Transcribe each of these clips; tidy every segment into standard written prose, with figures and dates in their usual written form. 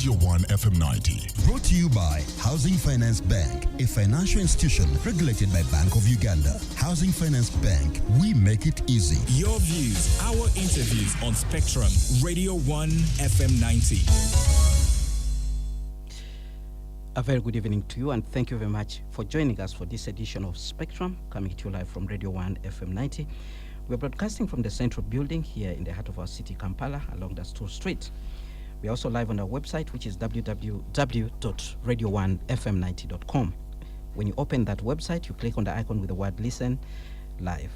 Radio 1 FM 90. Brought to you by Housing Finance Bank, a financial institution regulated by Bank of Uganda. Housing Finance Bank, we make it easy. Your views, our interviews on Spectrum, Radio 1 FM 90. A very good evening to you, and thank you very much for joining us for this edition of Spectrum, coming to you live from Radio 1 FM 90. We're broadcasting from the central building here in the heart of our city, Kampala, along the Stool Street. We're also live on our website, which is www.radio1fm90.com. When you open that website, you click on the icon with the word Listen Live.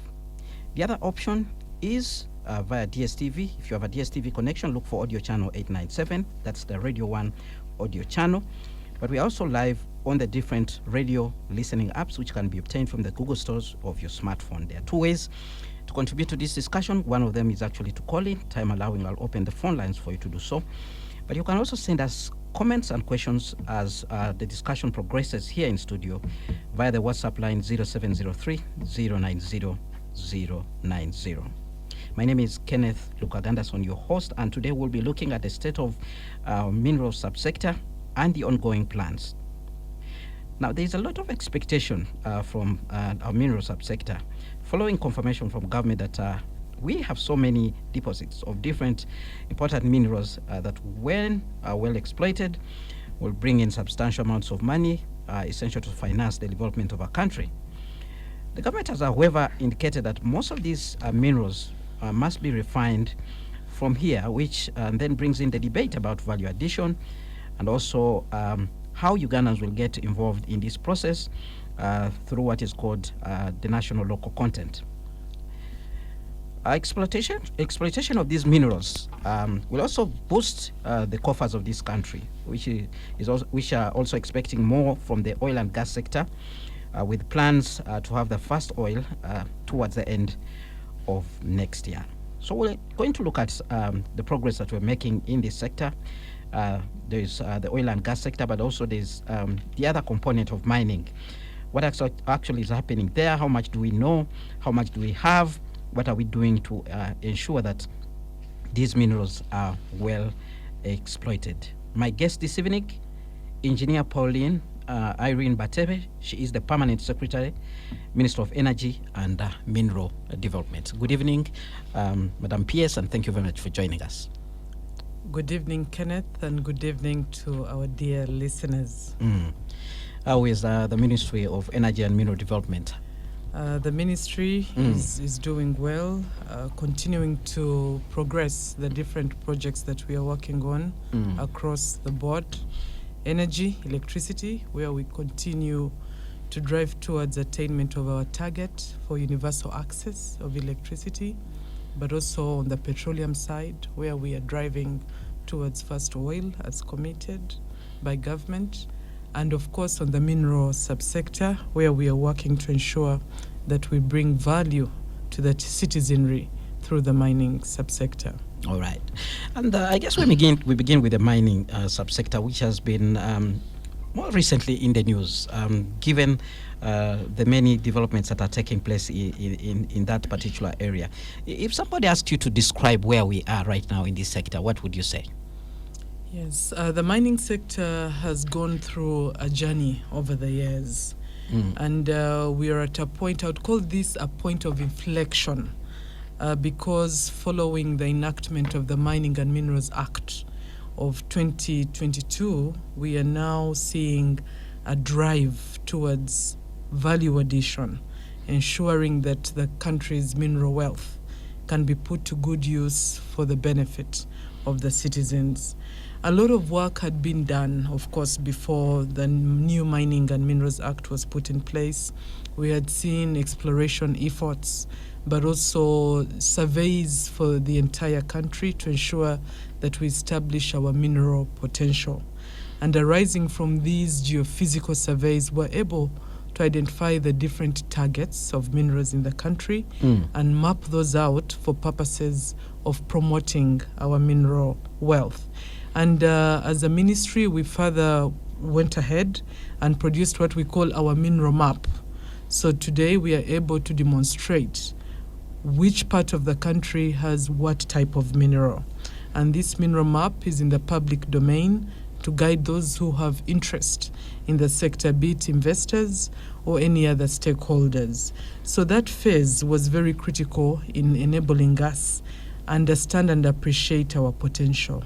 The other option is via DSTV. If you have a DSTV connection, look for audio channel 897. That's the Radio 1 audio channel. But we're also live on the different radio listening apps, which can be obtained from the Google stores of your smartphone. There are two ways to contribute to this discussion. One of them is actually to call in. Time allowing, I'll open the phone lines for you to do so. But you can also send us comments and questions as the discussion progresses here in studio via the WhatsApp line 0703-090-090. My name is Kenneth Lukagandas, your host, and today we'll be looking at the state of mineral subsector and the ongoing plans. Now, there's a lot of expectation from our mineral subsector following confirmation from government that we have so many deposits of different important minerals that when well exploited will bring in substantial amounts of money essential to finance the development of our country. The government has, however, indicated that most of these minerals must be refined from here, which then brings in the debate about value addition and also how Ugandans will get involved in this process through what is called the national local content. Exploitation of these minerals will also boost the coffers of this country, which are also expecting more from the oil and gas sector, with plans to have the first oil towards the end of next year. So we're going to look at the progress that we're making in this sector. There's the oil and gas sector, but also there's the other component of mining. What actually is happening there? How much do we know? How much do we have? What are we doing to ensure that these minerals are well exploited? My guest this evening, Engineer Pauline Irene Batebe. She is the Permanent Secretary, Minister of Energy and Mineral Development. Good evening, Madam PS, and thank you very much for joining us. Good evening, Kenneth, and good evening to our dear listeners. How is the Ministry of Energy and Mineral Development? The ministry is doing well, continuing to progress the different projects that we are working on across the board. Energy, electricity, where we continue to drive towards attainment of our target for universal access of electricity, but also on the petroleum side, where we are driving towards first oil as committed by government, and of course on the mineral subsector, where we are working to ensure that we bring value to the citizenry through the mining subsector. All right. And I guess we begin with the mining subsector, which has been more recently in the news, given the many developments that are taking place in that particular area. If somebody asked you to describe where we are right now in this sector, what would you say? Yes, the mining sector has gone through a journey over the years. And we are at a point, I would call this a point of inflection, because following the enactment of the Mining and Minerals Act of 2022, we are now seeing a drive towards value addition, ensuring that the country's mineral wealth can be put to good use for the benefit of the citizens. A lot of work had been done, of course, before the new Mining and Minerals Act was put in place. We had seen exploration efforts, but also surveys for the entire country to ensure that we establish our mineral potential. And arising from these geophysical surveys, we're able to identify the different targets of minerals in the country and map those out for purposes of promoting our mineral wealth. And as a ministry, we further went ahead and produced what we call our mineral map. So today we are able to demonstrate which part of the country has what type of mineral. And this mineral map is in the public domain to guide those who have interest in the sector, be it investors or any other stakeholders. So that phase was very critical in enabling us understand and appreciate our potential.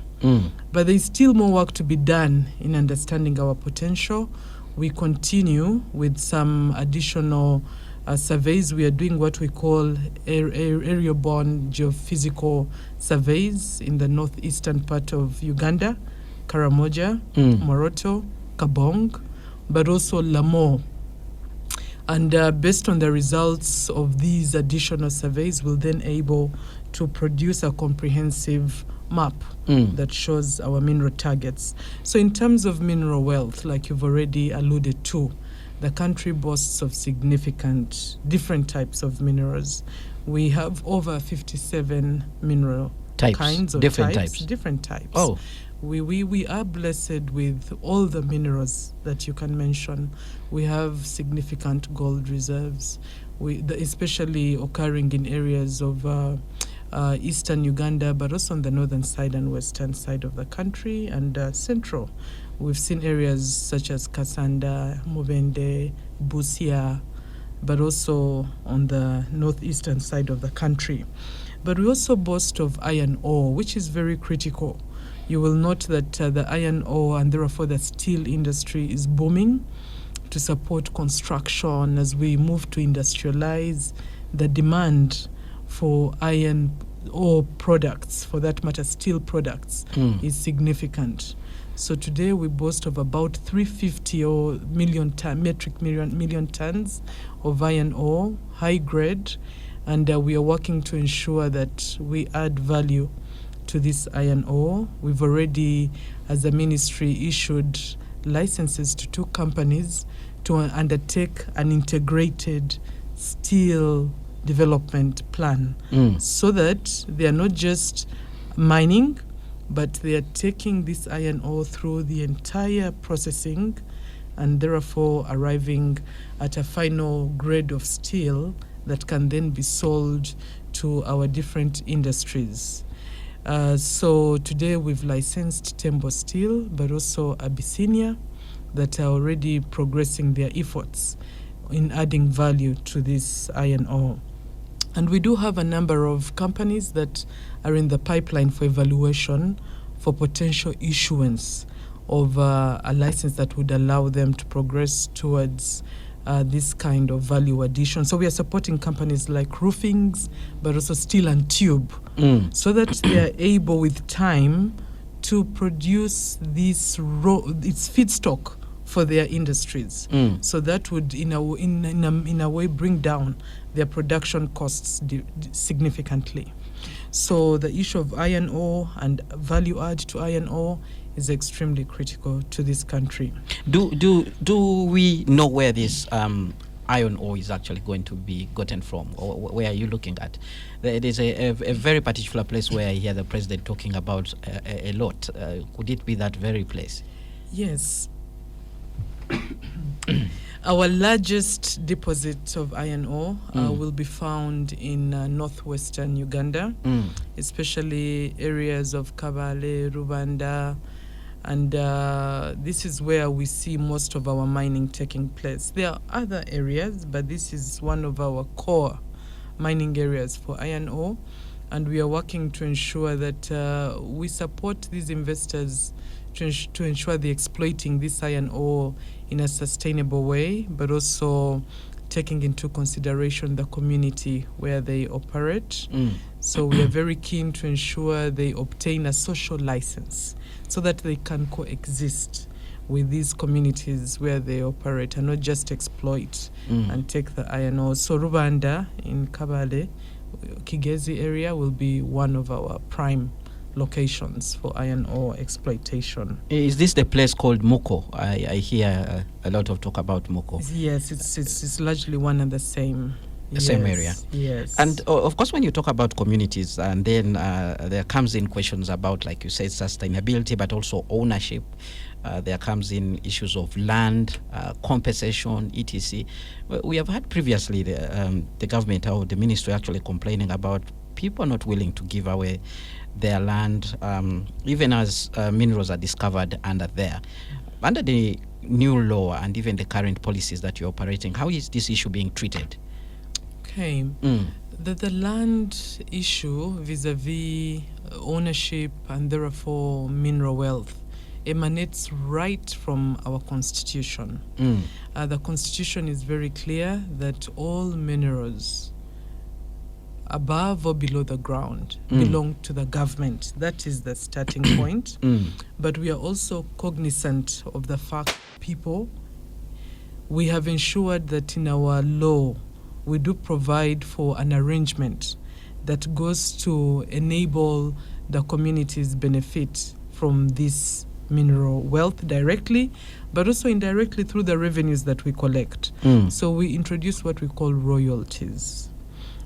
But there is still more work to be done in understanding our potential. We continue with some additional surveys. We are doing what we call area-borne geophysical surveys in the northeastern part of Uganda, Karamoja, Moroto, Kabong, but also Lamo. And based on the results of these additional surveys, we'll then able to produce a comprehensive map that shows our mineral targets. So in terms of mineral wealth, like you've already alluded to, the country boasts of significant different types of minerals. We have over 57 mineral kinds or different types. Oh. We are blessed with all the minerals that you can mention. We have significant gold reserves, especially occurring in areas of eastern Uganda, but also on the northern side and western side of the country, and central. We've seen areas such as Kasanda, Mubende, Busia, but also on the northeastern side of the country. But we also boast of iron ore, which is very critical. You will note that the iron ore and therefore the steel industry is booming to support construction as we move to industrialize. The demand for iron ore products, for that matter steel products, is significant. So today we boast of about 350 or million tons of iron ore, high grade, and we are working to ensure that we add value to this iron ore. We've already, as a ministry, issued licenses to 2 companies to undertake an integrated steel development plan, so that they are not just mining, but they are taking this iron ore through the entire processing and therefore arriving at a final grade of steel that can then be sold to our different industries. So today we've licensed Tembo Steel, but also Abyssinia, that are already progressing their efforts in adding value to this iron ore. And we do have a number of companies that are in the pipeline for evaluation for potential issuance of a license that would allow them to progress towards this kind of value addition. So we are supporting companies like Roofings, but also Steel and Tube, so that they are able with time to produce this its feedstock for their industries. So that would in a way bring down their production costs significantly. So the issue of iron ore and value add to iron ore is extremely critical to this country. Do we know where this iron ore is actually going to be gotten from, or where are you looking at? There is a very particular place where I hear the president talking about a lot. Could it be that very place? Yes. Our largest deposit of iron ore will be found in northwestern Uganda, especially areas of Kabale, Rubanda, and this is where we see most of our mining taking place. There are other areas, but this is one of our core mining areas for iron ore, and we are working to ensure that we support these investors to ensure they're exploiting this iron ore in a sustainable way, but also taking into consideration the community where they operate. So we are very keen to ensure they obtain a social license so that they can coexist with these communities where they operate and not just exploit and take the iron ore. So Rubanda in Kabale, Kigezi area will be one of our prime locations for iron ore exploitation. Is this the place called Moko? I hear a lot of talk about Moko. Yes, it's largely one and the same. Same area. Yes. And of course, when you talk about communities, and then there comes in questions about, like you said, sustainability, but also ownership. There comes in issues of land, compensation, etc. We have had previously the government or the ministry actually complaining about people are not willing to give away their land, even as minerals are discovered under there. Under the new law and even the current policies that you're operating, how is this issue being treated? Okay. The land issue vis-a-vis ownership and therefore mineral wealth emanates right from our constitution. The constitution is very clear that all minerals above or below the ground belong to the government. That is the starting point. But we are also cognizant of the fact we have ensured that in our law we do provide for an arrangement that goes to enable the communities benefit from this mineral wealth directly, but also indirectly through the revenues that we collect. So we introduce what we call royalties.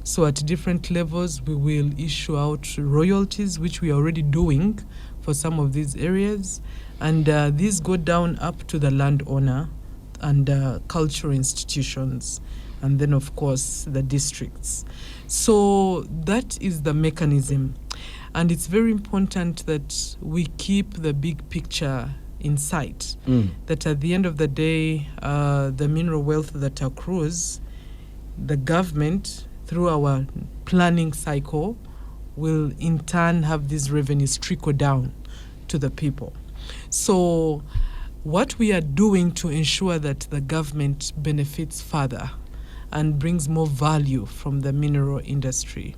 So at different levels, we will issue out royalties, which we are already doing for some of these areas. And these go down up to the landowner and cultural institutions, and then, of course, the districts. So that is the mechanism. And it's very important that we keep the big picture in sight, that at the end of the day, the mineral wealth that accrues, the government, through our planning cycle, will in turn have these revenues trickle down to the people. So what we are doing to ensure that the government benefits further and brings more value from the mineral industry,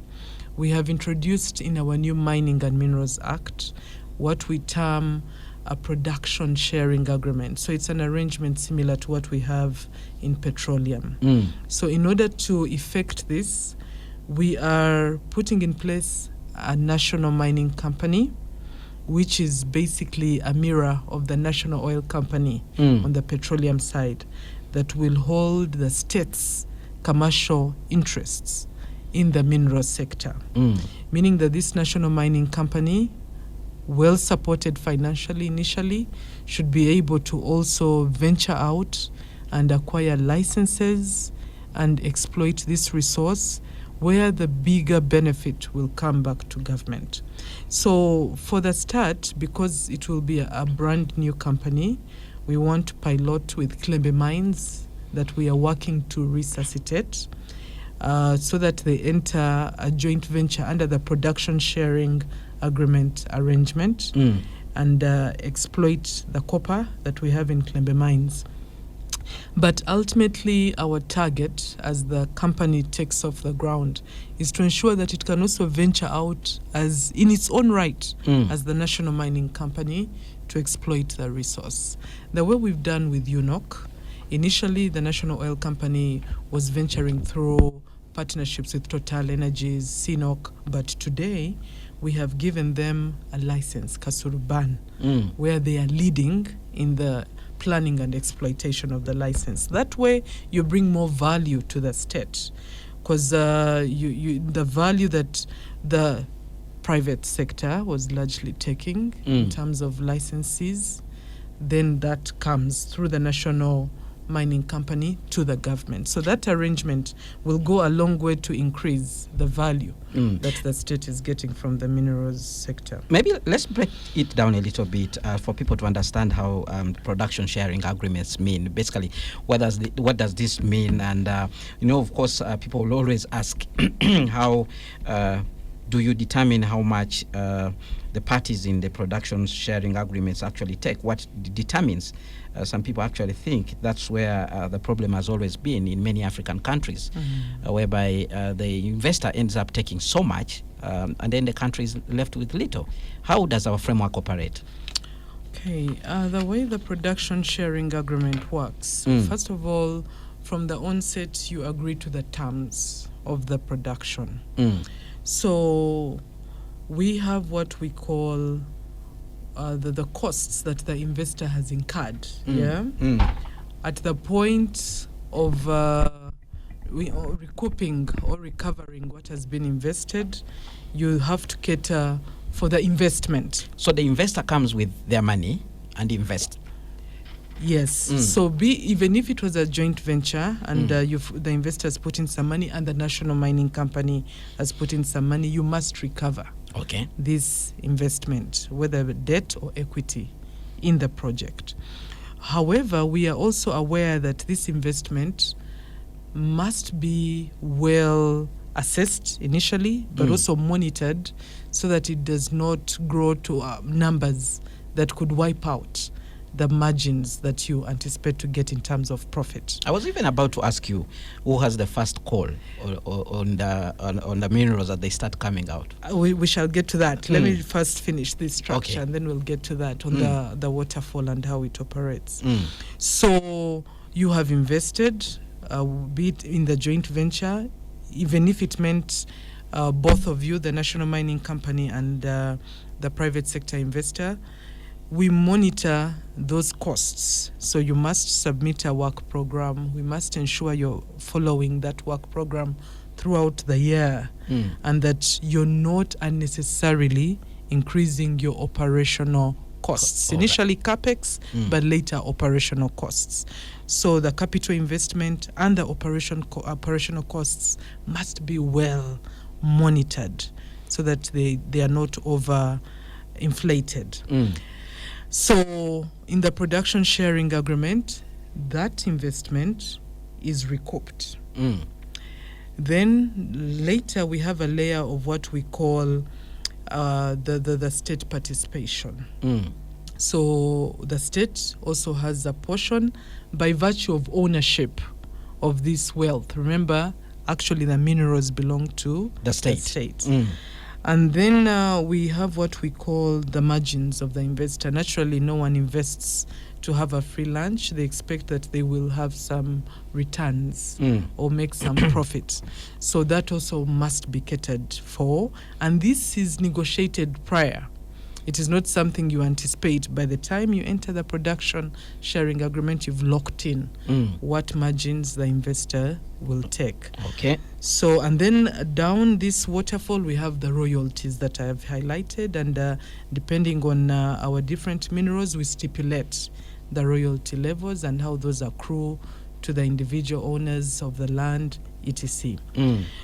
we have introduced in our new Mining and Minerals Act what we term a production sharing agreement. So it's an arrangement similar to what we have in petroleum. So in order to effect this, we are putting in place a national mining company, which is basically a mirror of the national oil company on the petroleum side, that will hold the state's commercial interests in the mineral sector. Meaning that this national mining company, well supported financially initially, should be able to also venture out and acquire licenses and exploit this resource, where the bigger benefit will come back to government. So for the start, because it will be a brand new company, we want to pilot with Klembe Mines that we are working to resuscitate, so that they enter a joint venture under the production sharing agreement arrangement and exploit the copper that we have in Klembe Mines. But ultimately, our target as the company takes off the ground is to ensure that it can also venture out as in its own right as the national mining company to exploit the resource. The way we've done with UNOC, initially the National Oil Company was venturing through partnerships with Total Energies, CNOC, but today we have given them a license, Kasurban, where they are leading in the planning and exploitation of the license. That way you bring more value to the state, because the value that the private sector was largely taking in terms of licenses, then that comes through the national mining company to the government. So that arrangement will go a long way to increase the value that the state is getting from the minerals sector. Maybe Let's break it down a little bit for people to understand how production sharing agreements mean. Basically, what does this mean? And of course, people will always ask how do you determine how much the parties in the production sharing agreements actually take? What determines? Some people actually think that's where the problem has always been in many African countries, whereby the investor ends up taking so much and then the country is left with little. How does our framework operate? Okay, the way the production sharing agreement works, first of all, from the onset, you agree to the terms of the production. So we have what we call the costs that the investor has incurred. At the point of recouping or recovering what has been invested, you have to cater for the investment. So the investor comes with their money and invest. Yes. So even if it was a joint venture and the investors put in some money and the national mining company has put in some money, you must recover this investment, whether debt or equity, in the project. However, we are also aware that this investment must be well assessed initially, but also monitored so that it does not grow to numbers that could wipe out the margins that you anticipate to get in terms of profit. I was even about to ask you, who has the first call on the minerals that they start coming out? We shall get to that. Let me first finish this structure, and then we'll get to that on the waterfall and how it operates. So you have invested, be it in the joint venture, even if it meant both of you, the national mining company and the private sector investor. We monitor those costs. So you must submit a work program. We must ensure you're following that work program throughout the year and that you're not unnecessarily increasing your operational costs. Initially capex, but later operational costs. So the capital investment and the operational costs must be well monitored so that they are not over inflated. So in the production sharing agreement, that investment is recouped. Then later we have a layer of what we call the state participation. So the state also has a portion by virtue of ownership of this wealth. Remember, actually the minerals belong to the state. And then we have what we call the margins of the investor. Naturally, no one invests to have a free lunch. They expect that they will have some returns or make some profit. So that also must be catered for. And this is negotiated prior. It is not something you anticipate. By the time you enter the production sharing agreement, you've locked in what margins the investor will take. So, and then down this waterfall, we have the royalties that I have highlighted. And depending on our different minerals, we stipulate the royalty levels and how those accrue to the individual owners of the land, etc.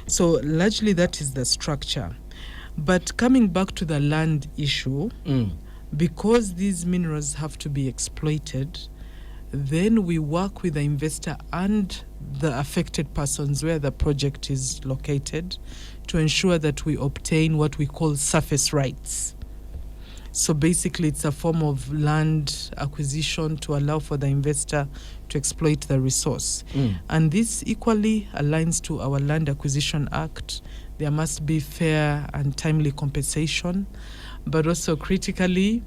So largely that is the structure. But coming back to the land issue, because these minerals have to be exploited, then we work with the investor and the affected persons where the project is located to ensure that we obtain what we call surface rights. So basically it's a form of land acquisition to allow for the investor to exploit the resource. And this equally aligns to our Land Acquisition Act. There must be fair and timely compensation, but also critically,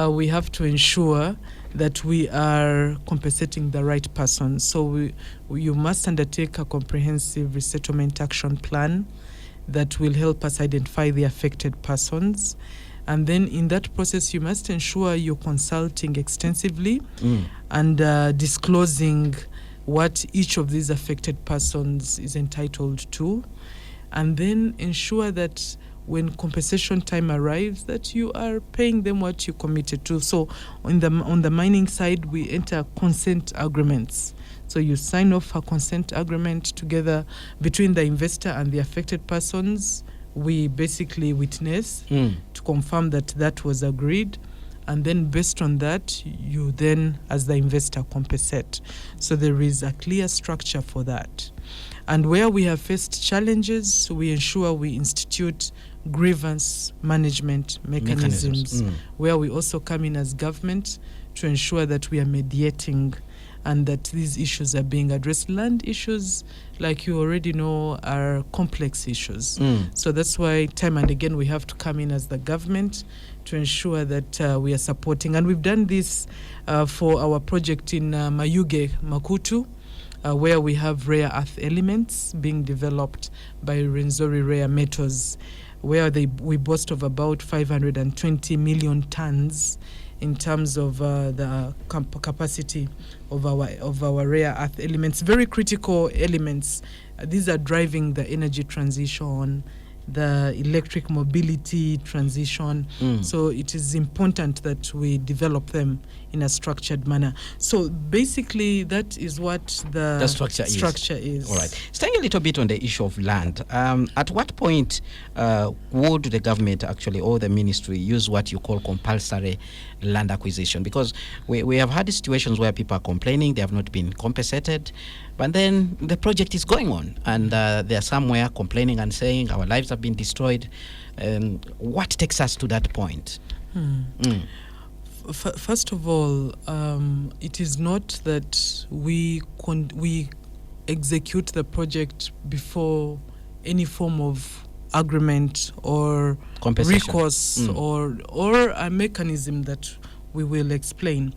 we have to ensure that we are compensating the right person. So you must undertake a comprehensive resettlement action plan that will help us identify the affected persons. And then in that process, you must ensure you're consulting extensively and disclosing what each of these affected persons is entitled to. And then ensure that when compensation time arrives, that you are paying them what you committed to. So on the mining side, we enter consent agreements. So you sign off a consent agreement together between the investor and the affected persons. We basically witness to confirm that that was agreed. And then based on that, you then, as the investor, compensate. So there is a clear structure for that. And where we have faced challenges, we ensure we institute grievance management mechanisms. Where we also come in as government to ensure that we are mediating and that these issues are being addressed. Land issues, like you already know, are complex issues. So that's why time and again we have to come in as the government to ensure that we are supporting. And we've done this for our project in Mayuge, Makutu, where we have rare earth elements being developed by Rwenzori Rare Metals, where we boast of about 520 million tons in terms of the capacity of our rare earth elements, very critical elements. These are driving the energy transition, the electric mobility transition. So it is important that we develop them in a structured manner. So basically, that is what the structure is. All right. Staying a little bit on the issue of land, at what point would the government actually, or the ministry, use what you call compulsory land acquisition? Because we have had situations where people are complaining they have not been compensated, but then the project is going on, and they are somewhere complaining and saying our lives have been destroyed. What takes us to that point? First of all, it is not that we execute the project before any form of agreement or recourse or a mechanism that we will explain.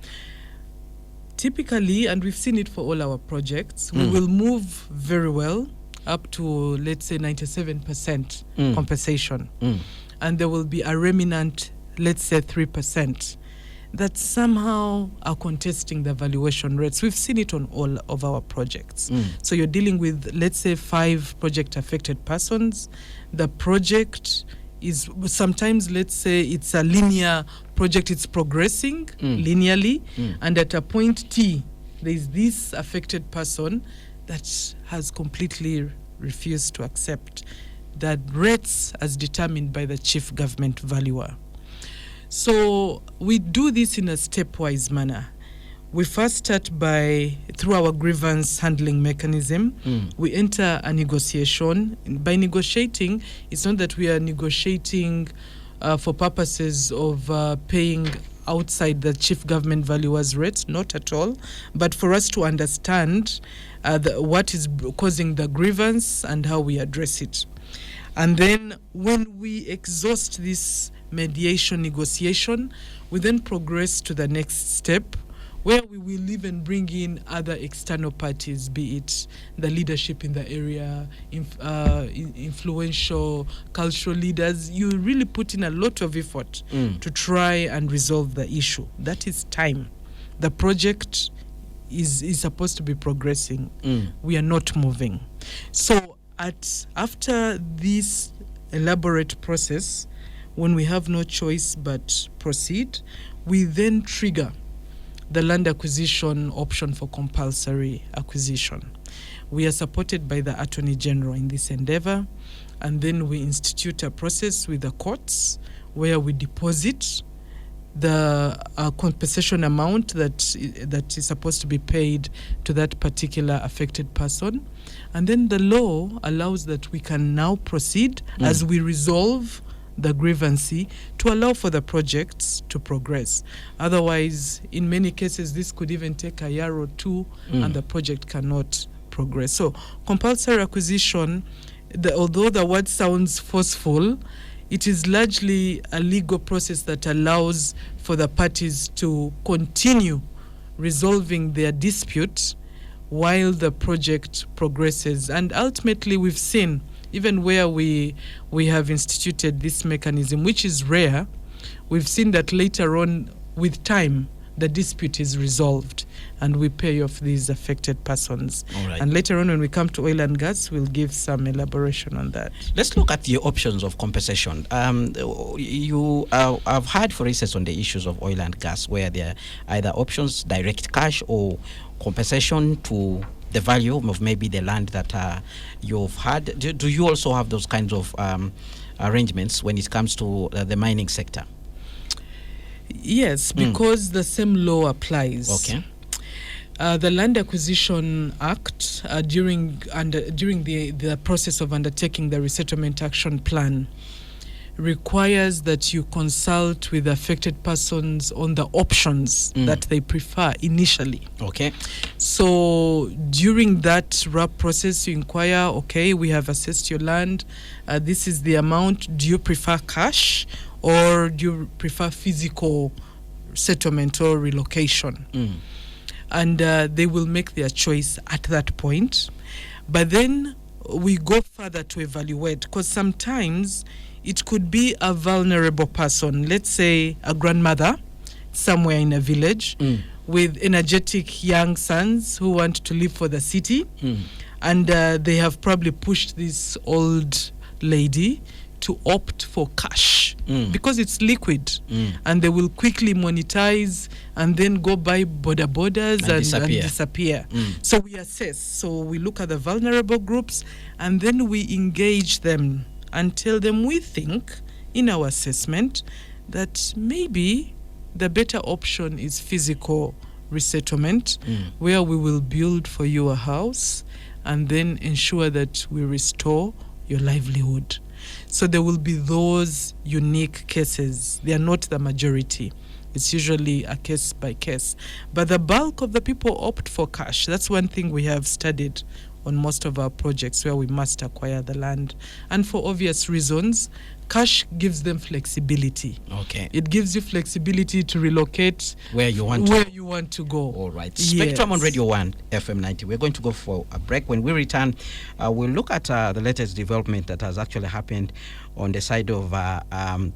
Typically, and we've seen it for all our projects, we will move very well up to, let's say, 97% compensation. And there will be a remnant, let's say 3%, that somehow are contesting the valuation rates. We've seen it on all of our projects. So you're dealing with, let's say, 5 project affected persons. The project is sometimes, let's say, it's a linear project, it's progressing linearly, and at a point T, there's this affected person that has completely refused to accept the rates as determined by the chief government valuer. So we do this in a stepwise manner. We first start through our grievance handling mechanism, we enter a negotiation. By negotiating, it's not that we are negotiating for purposes of paying outside the chief government valuer's rates, not at all, but for us to understand what is causing the grievance and how we address it. And then when we exhaust this mediation negotiation, we then progress to the next step, where we will even bring in other external parties, be it the leadership in the area, influential cultural leaders. You really put in a lot of effort to try and resolve the issue. That is time. The project is supposed to be progressing. We are not moving. So after this elaborate process, when we have no choice but proceed, we then trigger the land acquisition option for compulsory acquisition. We are supported by the Attorney General in this endeavor, and then we institute a process with the courts where we deposit the compensation amount that is supposed to be paid to that particular affected person. And then the law allows that we can now proceed as we resolve the grievancy to allow for the projects to progress. Otherwise, in many cases, this could even take a year or two and the project cannot progress. So compulsory acquisition, although the word sounds forceful, it is largely a legal process that allows for the parties to continue resolving their dispute while the project progresses. And ultimately, we've seen, even where we have instituted this mechanism, which is rare, we've seen that later on, with time, the dispute is resolved and we pay off these affected persons. All right. And later on, when we come to oil and gas, we'll give some elaboration on that. Let's look at the options of compensation. You have heard, for instance, on the issues of oil and gas, where there are either options, direct cash or compensation to the value of maybe the land that you've had. Do you also have those kinds of arrangements when it comes to the mining sector? Yes, because the same law applies. Okay. The Land Acquisition Act, during the process of undertaking the Resettlement Action Plan, requires that you consult with affected persons on the options that they prefer initially. Okay. So during that RAP process, you inquire, okay, we have assessed your land. This is the amount. Do you prefer cash or do you prefer physical settlement or relocation? And they will make their choice at that point. But then we go further to evaluate, because sometimes it could be a vulnerable person, let's say a grandmother somewhere in a village with energetic young sons who want to live for the city, and they have probably pushed this old lady to opt for cash because it's liquid, and they will quickly monetize and then go buy borders and disappear. So we assess. So we look at the vulnerable groups, and then we engage them and tell them we think in our assessment that maybe the better option is physical resettlement, where we will build for you a house and then ensure that we restore your livelihood. So there will be those unique cases. They are not the majority. It's usually a case by case. But the bulk of the people opt for cash. That's one thing we have studied on most of our projects where we must acquire the land. And for obvious reasons, cash gives them flexibility. Okay. It gives you flexibility to relocate where you want to go. All right. Spectrum on Radio 1 FM 90. We're going to go for a break. When we return, we'll look at the latest development that has actually happened on the side of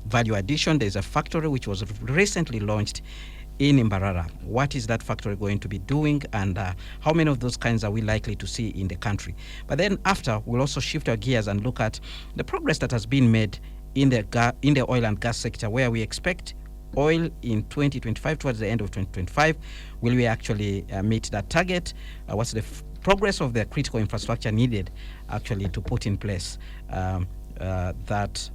value addition. There's a factory which was recently launched in Mbarara. What is that factory going to be doing, and how many of those kinds are we likely to see in the country? But then after, we'll also shift our gears and look at the progress that has been made in the oil and gas sector, where we expect oil in 2025, towards the end of 2025. Will we actually meet that target? What's the progress of the critical infrastructure needed actually to put in place that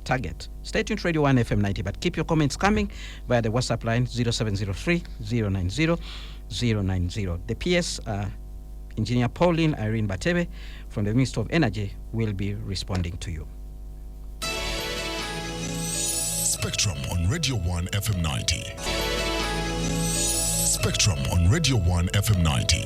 target? Stay tuned to Radio 1 FM 90, but keep your comments coming via the WhatsApp line 0703 090 090. The PS, Engineer Pauline Irene Batebe from the Ministry of Energy will be responding to you. Spectrum on Radio 1 FM 90. Spectrum on Radio 1 FM 90.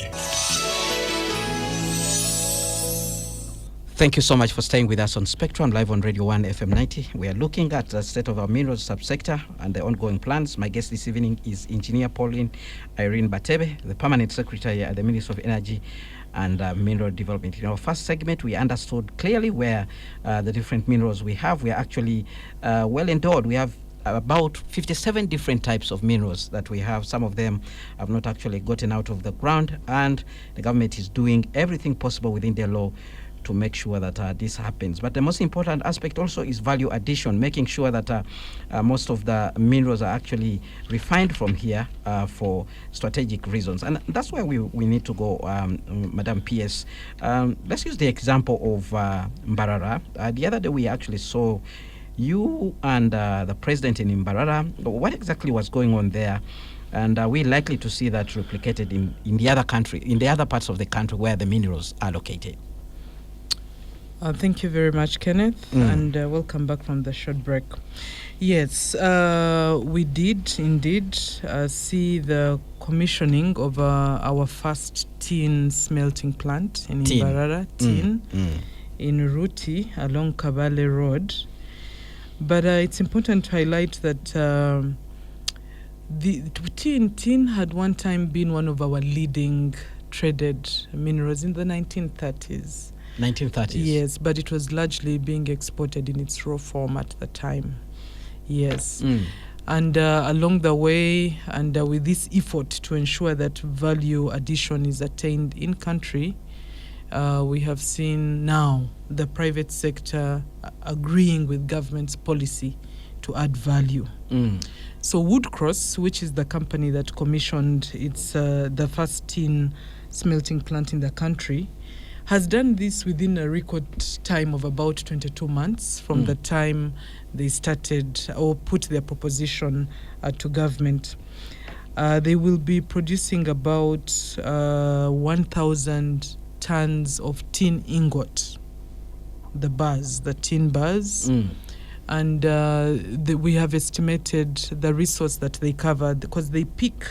Thank you so much for staying with us on Spectrum, live on Radio 1 FM 90. We are looking at the state of our minerals subsector and the ongoing plans. My guest this evening is Engineer Pauline Irene Batebe, the Permanent Secretary at the Ministry of Energy and Mineral Development. In our first segment, we understood clearly where the different minerals we have. We are actually well endowed. We have about 57 different types of minerals that we have. Some of them have not actually gotten out of the ground, and the government is doing everything possible within their law to make sure that this happens. But the most important aspect also is value addition, making sure that most of the minerals are actually refined from here for strategic reasons. And that's where we need to go, Madam PS. Let's use the example of Mbarara. The other day we actually saw you and the president in Mbarara. What exactly was going on there? And are we likely to see that replicated in the other country, in the other parts of the country where the minerals are located? Thank you very much, Kenneth, and welcome back from the short break. Yes, we did indeed see the commissioning of our first tin smelting plant in Mbarara, in Ruti along Kabale Road. But it's important to highlight that the tin had one time been one of our leading traded minerals in the 1930s. 1930s. Yes, but it was largely being exported in its raw form at the time. Yes. And along the way, and with this effort to ensure that value addition is attained in country, we have seen now the private sector agreeing with government's policy to add value. So Woodcross, which is the company that commissioned the first tin smelting plant in the country, has done this within a record time of about 22 months from the time they started or put their proposition to government. They will be producing about 1,000 tons of tin ingot, the tin bars. And we have estimated the resource that they covered, because they pick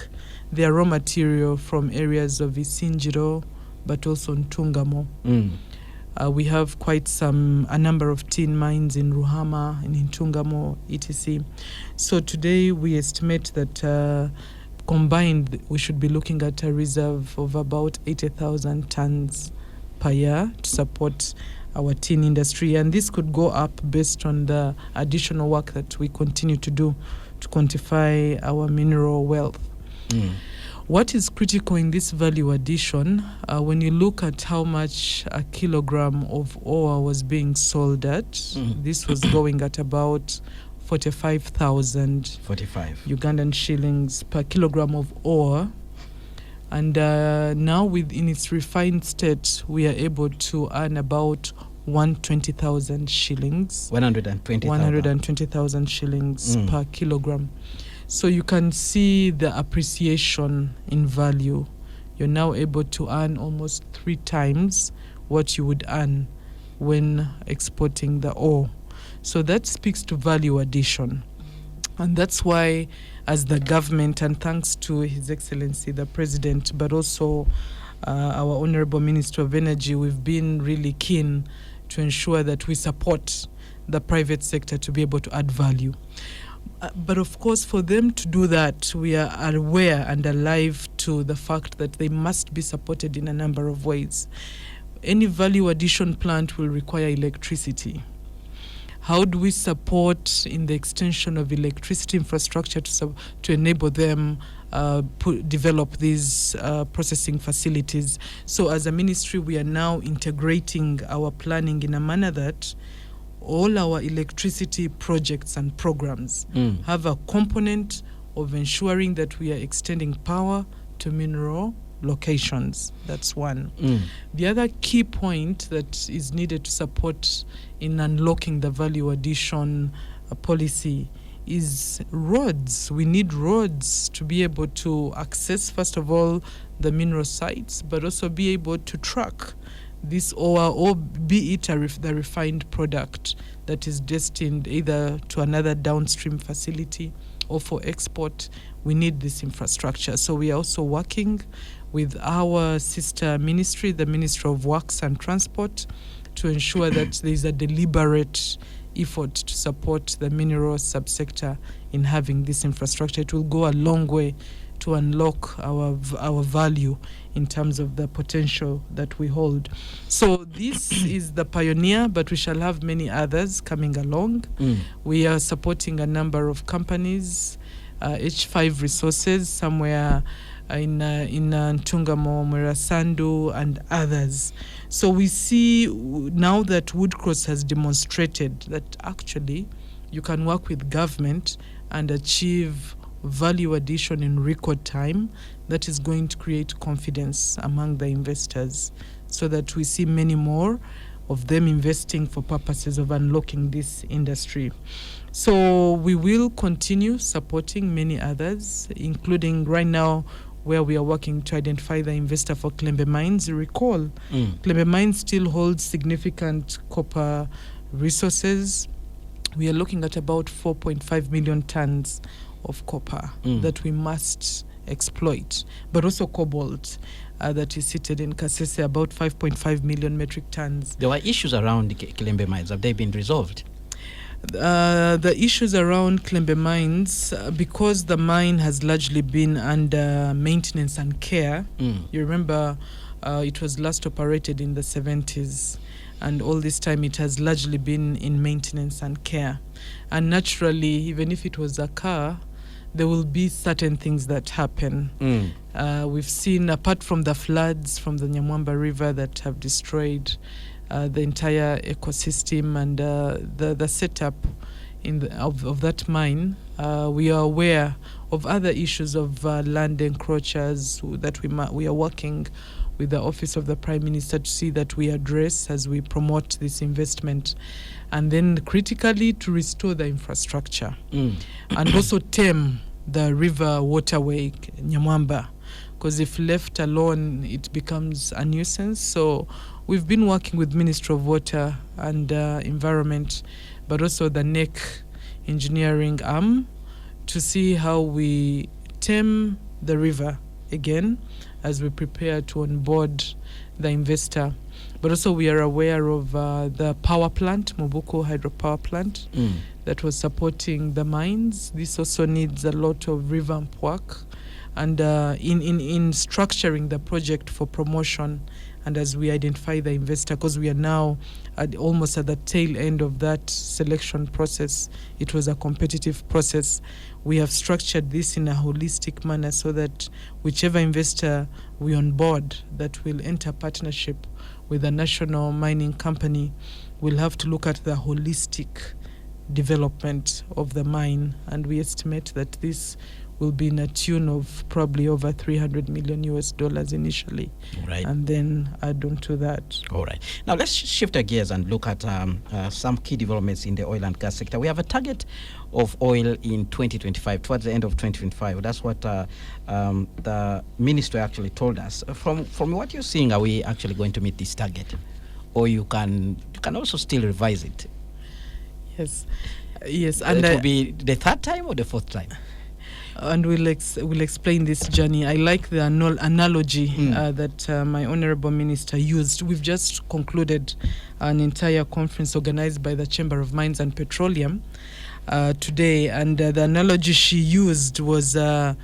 their raw material from areas of Isinjiro, but also Ntungamo. We have a number of tin mines in Ruhama and in Ntungamo, etc. So today we estimate that combined we should be looking at a reserve of about 80,000 tons per year to support our tin industry. And this could go up based on the additional work that we continue to do to quantify our mineral wealth. What is critical in this value addition, when you look at how much a kilogram of ore was being sold at, this was going at about 45,000 Ugandan shillings per kilogram of ore. And now in its refined state, we are able to earn about 120,000 shillings. 120,000 shillings per kilogram. So you can see the appreciation in value. You're now able to earn almost 3 times what you would earn when exporting the ore. So that speaks to value addition. And that's why, as the government, and thanks to His Excellency the President, but also our Honorable Minister of Energy, we've been really keen to ensure that we support the private sector to be able to add value. But of course, for them to do that, we are aware and alive to the fact that they must be supported in a number of ways. Any value addition plant will require electricity. How do we support in the extension of electricity infrastructure to enable them develop these processing facilities? So as a ministry, we are now integrating our planning in a manner that all our electricity projects and programs have a component of ensuring that we are extending power to mineral locations. That's one. The other key point that is needed to support in unlocking the value addition policy is roads. We need roads to be able to access, first of all, the mineral sites, but also be able to track this ore, or be it the refined product that is destined either to another downstream facility or for export. We need this infrastructure. So we are also working with our sister ministry, the Ministry of Works and Transport, to ensure that there is a deliberate effort to support the mineral subsector in having this infrastructure. It will go a long way to unlock our value in terms of the potential that we hold. So this is the pioneer, but we shall have many others coming along. We are supporting a number of companies, H5 Resources, somewhere in Ntungamo, Murasandu, and others. So we see now that Woodcross has demonstrated that actually you can work with government and achieve value addition in record time. That is going to create confidence among the investors, so that we see many more of them investing for purposes of unlocking this industry. So we will continue supporting many others, including right now where we are working to identify the investor for Klembe Mines. Recall, Klembe Mines still holds significant copper resources. We are looking at about 4.5 million tons of copper that we must exploit, but also cobalt that is seated in Kasese, about 5.5 million metric tons. There were issues around the Klembe Mines. Have they been resolved? The issues around Klembe Mines, because the mine has largely been under maintenance and care. You remember it was last operated in the 70s, and all this time it has largely been in maintenance and care. And naturally, even if it was a car, there will be certain things that happen. We've seen, apart from the floods from the Nyamwamba River that have destroyed the entire ecosystem and the setup of that mine, we are aware of other issues of land encroachers that we are working with the Office of the Prime Minister to see that we address as we promote this investment, and then critically to restore the infrastructure and also tame the river waterway Nyamwamba, because if left alone it becomes a nuisance. So we've been working with Ministry of Water and Environment, but also the NEC engineering arm, to see how we tame the river again as we prepare to onboard the investor. But also we are aware of the power plant, Mobuko hydropower plant, that was supporting the mines. This also needs a lot of revamp work, and in structuring the project for promotion, and as we identify the investor, because we are now almost at the tail end of that selection process. It was a competitive process. We have structured this in a holistic manner so that whichever investor we onboard that will enter partnership with a national mining company will have to look at the holistic development of the mine, and we estimate that this will be in a tune of probably over $300 million initially, Right. and then add on to that. All right. Now let's shift our gears and look at some key developments in the oil and gas sector. We have a target of oil in 2025, towards the end of 2025. That's what the minister actually told us. From what you're seeing, are we actually going to meet this target, or you can also still revise it? Yes, yes, And it will be the third time or the fourth time? And we'll explain this journey. I like the analogy that my honorable minister used. We've just concluded an entire conference organized by the Chamber of Mines and Petroleum today, and the analogy she used was the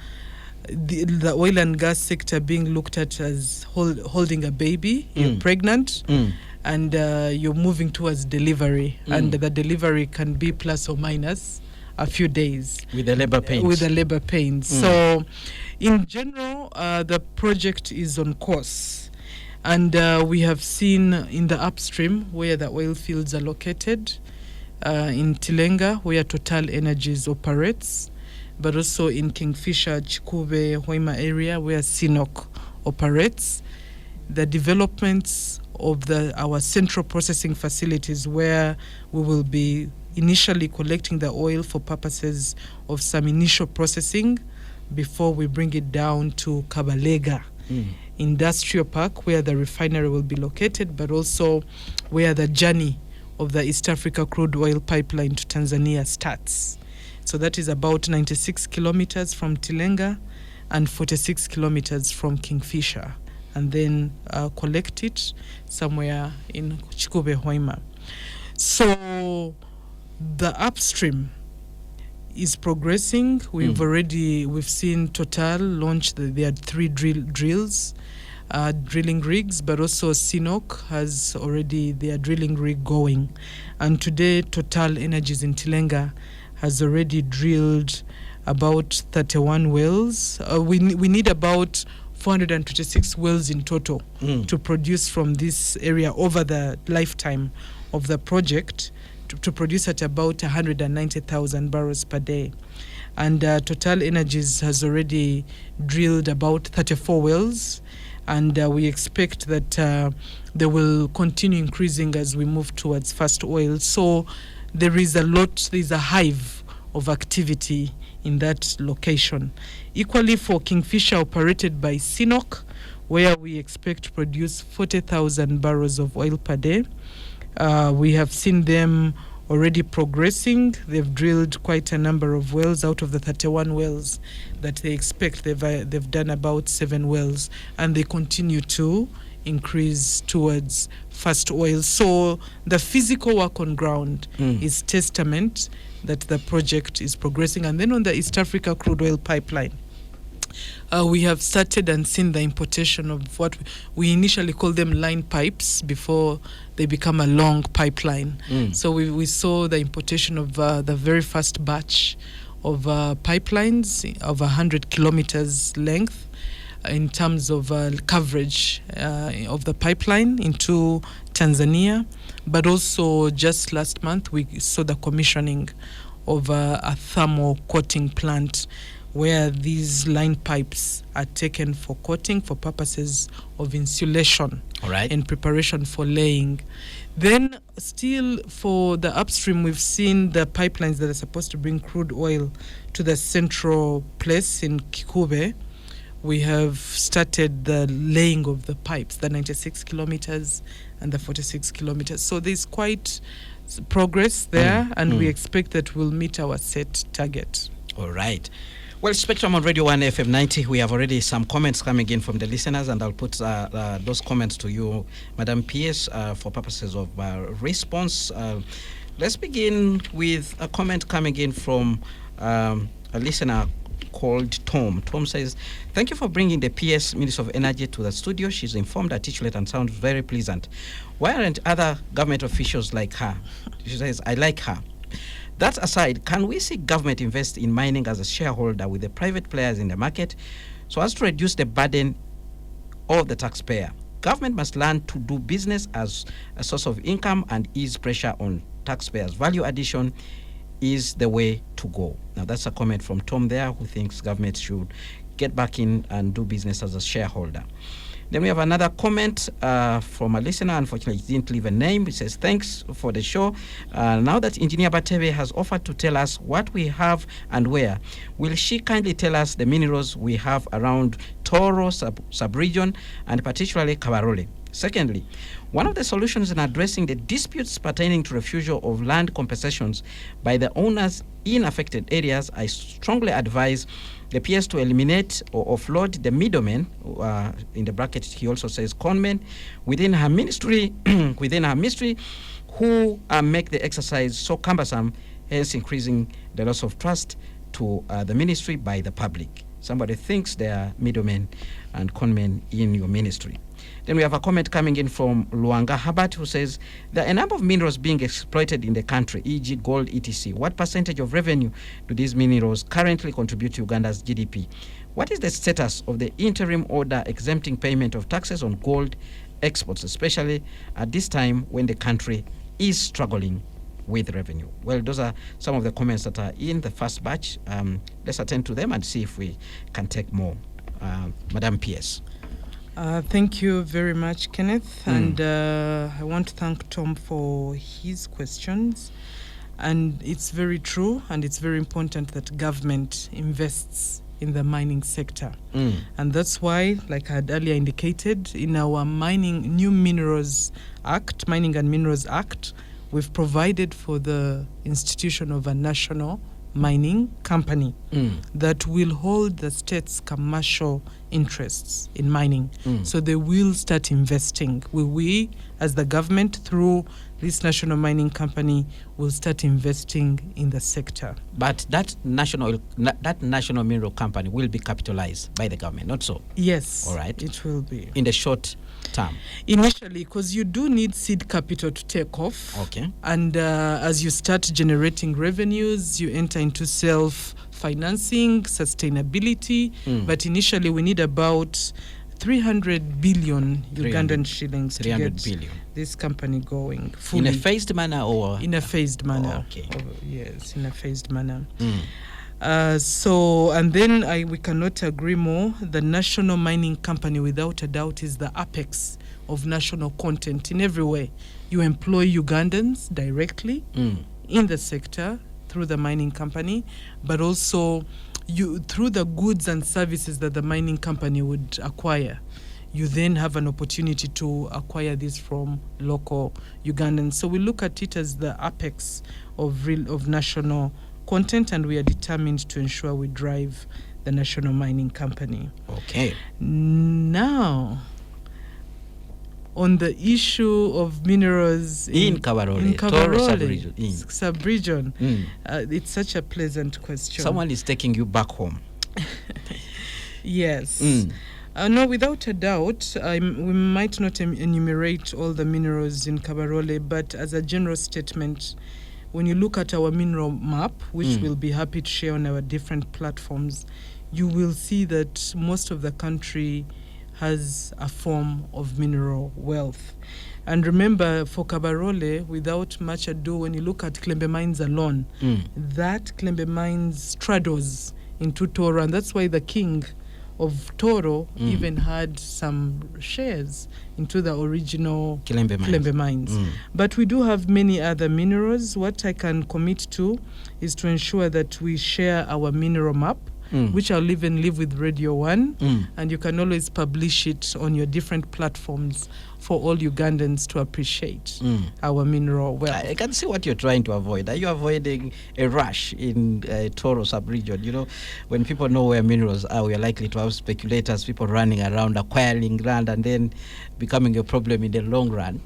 oil and gas sector being looked at as holding a baby. You're pregnant. And you're moving towards delivery, and the delivery can be plus or minus a few days. With the labor pains. So, in general, the project is on course. And we have seen in the upstream where the oil fields are located, in Tilenga, where Total Energies operates, but also in Kingfisher, Chikube, Hoima area, where CNOOC operates. The developments of our central processing facilities, where we will be initially collecting the oil for purposes of some initial processing before we bring it down to Kabalega Industrial Park, where the refinery will be located, but also where the journey of the East Africa crude oil pipeline to Tanzania starts. So that is about 96 kilometers from Tilenga and 46 kilometers from Kingfisher, and then collect it somewhere in Chikube Hoima. So the upstream is progressing. We've seen Total launch their 3 drilling rigs, but also CNOOC has already their drilling rig going. And today Total Energies in Tilenga has already drilled about 31 wells. We need about 426 wells in total to produce from this area over the lifetime of the project, to produce at about 190,000 barrels per day. And Total Energies has already drilled about 34 wells, and we expect that they will continue increasing as we move towards first oil. So there's a hive of activity in that location. Equally for Kingfisher, operated by CNOOC, where we expect to produce 40,000 barrels of oil per day. We have seen them already progressing. They've drilled quite a number of wells. Out of the 31 wells that they expect, they've done about 7 wells, and they continue to increase towards first oil. So the physical work on ground is testament that the project is progressing. And then on the East Africa crude oil pipeline, we have started and seen the importation of what we initially call them line pipes before they become a long pipeline. So we saw the importation of the very first batch of pipelines of 100 kilometers length in terms of coverage of the pipeline into Tanzania. But also just last month we saw the commissioning of a thermal coating plant, where these line pipes are taken for coating for purposes of insulation. All right. In preparation for laying. Then still for the upstream, we've seen the pipelines that are supposed to bring crude oil to the central place in Kikube. We have started the laying of the pipes, the 96 kilometers and the 46 kilometers. So there's quite progress there, and we expect that we'll meet our set target. All right. Well, Spectrum on Radio 1 FM 90, we have already some comments coming in from the listeners, and I'll put those comments to you, Madam PS, for purposes of response. Let's begin with a comment coming in from a listener called Tom. Tom says, thank you for bringing the PS Minister of Energy to the studio. She's informed, articulate, and sounds very pleasant. Why aren't other government officials like her? She says, I like her. That aside, can we see government invest in mining as a shareholder with the private players in the market so as to reduce the burden of the taxpayer? Government must learn to do business as a source of income and ease pressure on taxpayers. Value addition is the way to go. Now, that's a comment from Tom there, who thinks government should get back in and do business as a shareholder. Then we have another comment from a listener. Unfortunately, he didn't leave a name. He says, thanks for the show. Now that Engineer Batebe has offered to tell us what we have and where, will she kindly tell us the minerals we have around Toro sub-region and particularly Kabarole? Secondly, one of the solutions in addressing the disputes pertaining to refusal of land compensations by the owners in affected areas, I strongly advise the PS to eliminate or offload the middlemen, in the bracket he also says conmen, within her ministry, who make the exercise so cumbersome, hence increasing the loss of trust to the ministry by the public. Somebody thinks they are middlemen and conmen in your ministry. Then we have a comment coming in from Luanga Habat, who says, there are a number of minerals being exploited in the country, e.g. gold, etc. What percentage of revenue do these minerals currently contribute to Uganda's GDP? What is the status of the interim order exempting payment of taxes on gold exports, especially at this time when the country is struggling with revenue? Well, those are some of the comments that are in the first batch. Let's attend to them and see if we can take more. Madam PS. Thank you very much, Kenneth. And I want to thank Tom for his questions. And it's very true, and it's very important that government invests in the mining sector. And that's why, like I had earlier indicated, in our New Minerals Act, Mining and Minerals Act, we've provided for the institution of a national mining company that will hold the state's commercial interests in mining. So they will start investing. We, as the government, through this national mining company, will start investing in the sector. But that national mineral company will be capitalized by the government, not so? Yes. All right. It will be. In the short term? Initially, because you do need seed capital to take off. Okay. And as you start generating revenues, you enter into self-financing, sustainability. But initially, we need about 300 billion Ugandan shillings to get this company going fully. In a phased manner or? In a phased manner. Oh, okay. Yes, in a phased manner. And then we cannot agree more. The national mining company, without a doubt, is the apex of national content in every way. You employ Ugandans directly in the sector through the mining company, but also through the goods and services that the mining company would acquire. You then have an opportunity to acquire this from local Ugandans. So we look at it as the apex of national content, and we are determined to ensure we drive the national mining company. Okay. Now, on the issue of minerals in Kabarole, sub-region, it's such a pleasant question. Someone is taking you back home. Yes. No, without a doubt, we might not enumerate all the minerals in Kabarole, but as a general statement, when you look at our mineral map, which we'll be happy to share on our different platforms, you will see that most of the country has a form of mineral wealth. And remember, for Kabarole, without much ado, when you look at Klembe Mines alone, that Klembe Mines straddles into Toro, and that's why the king of Toro even had some shares into the original Klembe Mines. But we do have many other minerals. What I can commit to is to ensure that we share our mineral map, which I'll even live with Radio 1, and you can always publish it on your different platforms for all Ugandans to appreciate our mineral wealth. I can see what you're trying to avoid. Are you avoiding a rush in Toro sub-region? You know, when people know where minerals are, we are likely to have speculators, people running around acquiring land and then becoming a problem in the long run.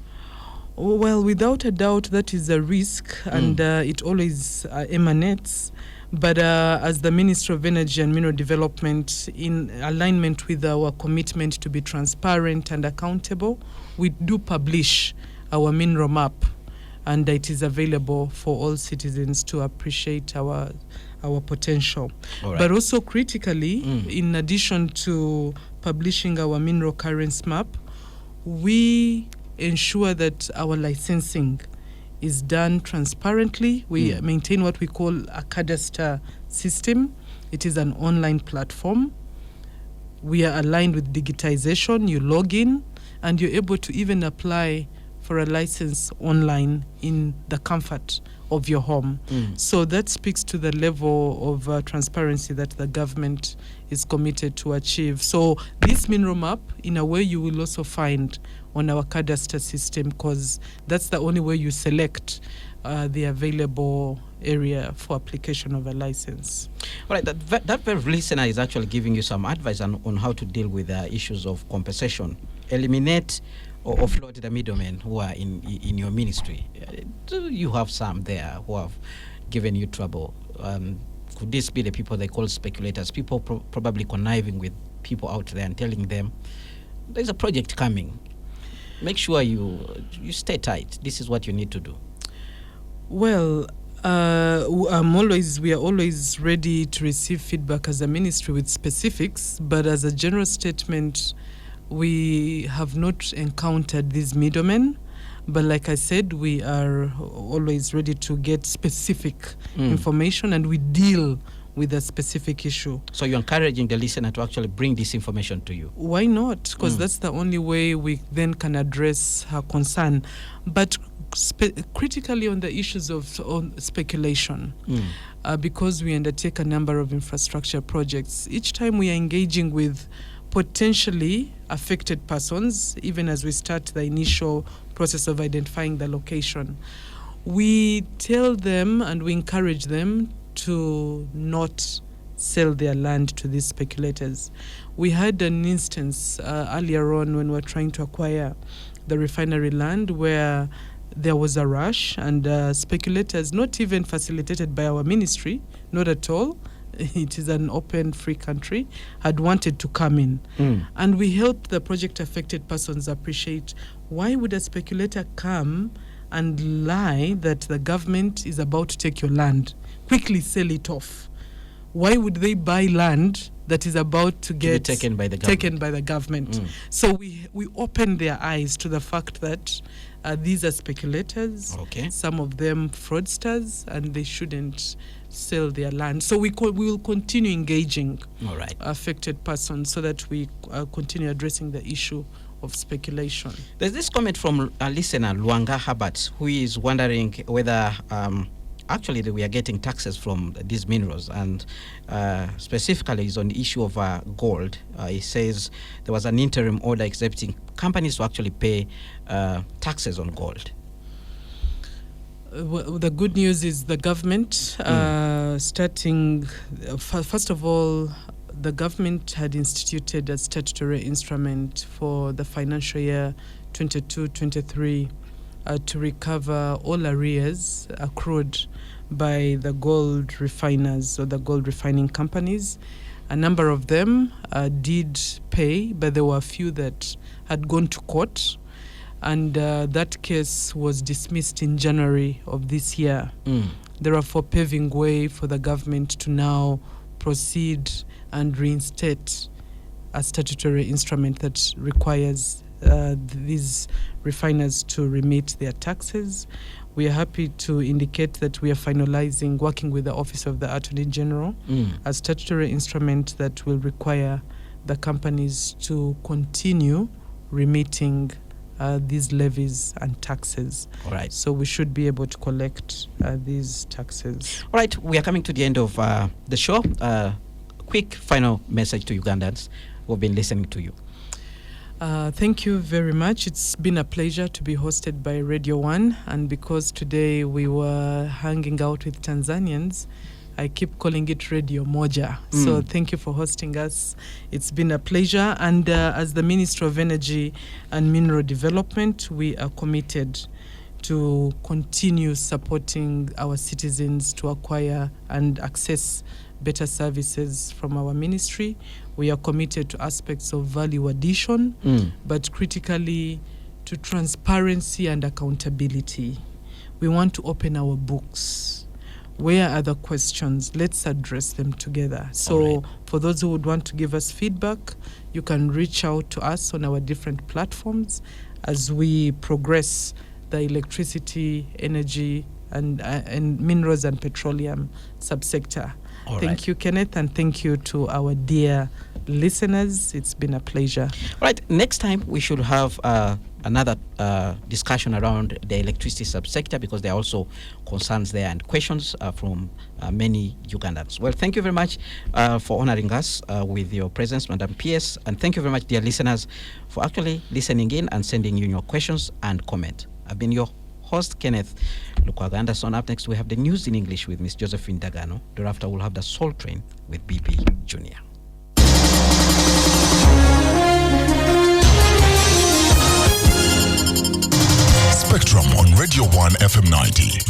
Well, without a doubt, that is a risk, and it always emanates. But as the Ministry of Energy and Mineral Development, in alignment with our commitment to be transparent and accountable, we do publish our mineral map, and it is available for all citizens to appreciate our potential. All right. But also critically, in addition to publishing our mineral currents map, we ensure that our licensing is done transparently. We maintain what we call a cadastre system. It is an online platform. We are aligned with digitization. You log in and you're able to even apply for a license online in the comfort of your home. So that speaks to the level of transparency that the government is committed to achieve. So this mineral map, in a way, you will also find on our cadastre system, because that's the only way you select the available area for application of a license. All right, that very listener is actually giving you some advice on how to deal with issues of compensation. Eliminate or offload the middlemen who are in your ministry. Do you have some there who have given you trouble? Could this be the people they call speculators? People probably conniving with people out there and telling them, there's a project coming. Make sure you stay tight. This is what you need to do. Well, we are always ready to receive feedback as a ministry with specifics, but as a general statement, we have not encountered these middlemen. But like I said, we are always ready to get specific information, and we deal with a specific issue. So you're encouraging the listener to actually bring this information to you? Why not? Because that's the only way we then can address her concern. But critically on the issues of speculation, because we undertake a number of infrastructure projects, each time we are engaging with potentially affected persons, even as we start the initial process of identifying the location, we tell them and we encourage them to not sell their land to these speculators. We had an instance earlier on when we were trying to acquire the refinery land where there was a rush, and speculators, not even facilitated by our ministry, not at all, it is an open, free country, had wanted to come in. And we helped the project affected persons appreciate, why would a speculator come and lie that the government is about to take your land? Quickly sell it off. Why would they buy land that is about to get taken by the government? So we opened their eyes to the fact that these are speculators, some of them fraudsters, and they shouldn't sell their land. So we will continue engaging affected persons so that we continue addressing the issue of speculation. There's this comment from a listener, Luanga Herbert, who is wondering whether actually we are getting taxes from these minerals, and specifically is on the issue of gold. He says there was an interim order accepting companies to actually pay taxes on gold. Well, the good news is the government starting, first of all, the government had instituted a statutory instrument for the financial year 22-23 to recover all arrears accrued by the gold refiners or the gold refining companies. A number of them did pay, but there were a few that had gone to court, and that case was dismissed in January of this year. Therefore, paving way for the government to now proceed and reinstate a statutory instrument that requires these refiners to remit their taxes. We are happy to indicate that we are finalizing, working with the Office of the Attorney General, a statutory instrument that will require the companies to continue remitting these levies and taxes. All right. So we should be able to collect these taxes. All right, we are coming to the end of the show. Quick final message to Ugandans who have been listening to you. Thank you very much. It's been a pleasure to be hosted by Radio 1, and because today we were hanging out with Tanzanians, I keep calling it Radio Moja. So thank you for hosting us. It's been a pleasure, and as the Minister of Energy and Mineral Development, we are committed to continue supporting our citizens to acquire and access better services from our ministry. We are committed to aspects of value addition, but critically to transparency and accountability. We want to open our books. Where are the questions? Let's address them together. So for those who would want to give us feedback, you can reach out to us on our different platforms as we progress the electricity, energy, and minerals and petroleum subsector. Thank you, Kenneth, and thank you to our dear listeners. It's been a pleasure. Right. Next time we should have another discussion around the electricity subsector, because there are also concerns there and questions from many Ugandans. Well, thank you very much for honoring us with your presence, Madam PS, and thank you very much, dear listeners, for actually listening in and sending in your questions and comment. I've been your host, Kenneth Lukwaga-Anderson. Up next, we have the news in English with Miss Josephine Dagano. Thereafter, we'll have the Soul Train with BP Jr. Spectrum on Radio 1 FM 90.